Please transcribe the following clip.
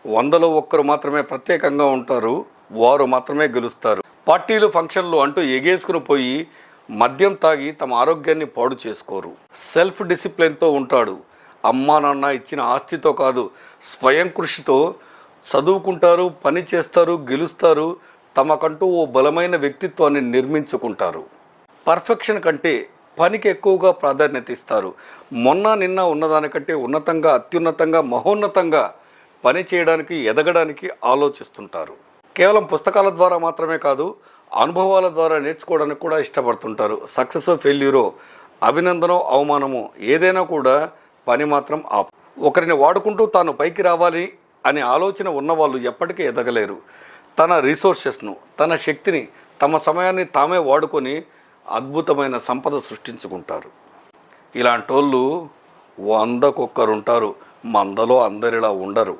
100లో ఒక్కరు మాత్రమే ప్రత్యేకంగా ఉంటారు, వారు మాత్రమే గెలుస్తారు. పార్టీలు ఫంక్షన్లు అంటూ ఎగేసుకుని పోయి మద్యం తాగి తమ ఆరోగ్యాన్ని పాడు చేసుకోరు. సెల్ఫ్ డిసిప్లిన్తో ఉంటాడు. అమ్మా నాన్న ఇచ్చిన ఆస్తితో కాదు, స్వయం కృషితో చదువుకుంటారు, పని చేస్తారు, గెలుస్తారు. తమకంటూ ఓ బలమైన వ్యక్తిత్వాన్ని నిర్మించుకుంటారు. పర్ఫెక్షన్ కంటే పనికి ఎక్కువగా ప్రాధాన్యత ఇస్తారు. మొన్న నిన్న ఉన్నదానికంటే ఉన్నతంగా, అత్యున్నతంగా, మహోన్నతంగా పని చేయడానికి, ఎదగడానికి ఆలోచిస్తుంటారు. కేవలం పుస్తకాల ద్వారా మాత్రమే కాదు, అనుభవాల ద్వారా నేర్చుకోవడానికి కూడా ఇష్టపడుతుంటారు. సక్సెస్ ఫెయిల్యూరో, అభినందనో అవమానమో ఏదైనా కూడా పని మాత్రం ఒకరిని వాడుకుంటూ తాను పైకి రావాలి అనే ఆలోచన ఉన్నవాళ్ళు ఎప్పటికీ ఎదగలేరు. తన రిసోర్సెస్ను, తన శక్తిని, తమ సమయాన్ని తామే వాడుకొని అద్భుతమైన సంపద సృష్టించుకుంటారు. ఇలాంటి వాళ్ళు 100కొక్కరుంటారు, 100లో అందరిలా ఉండరు.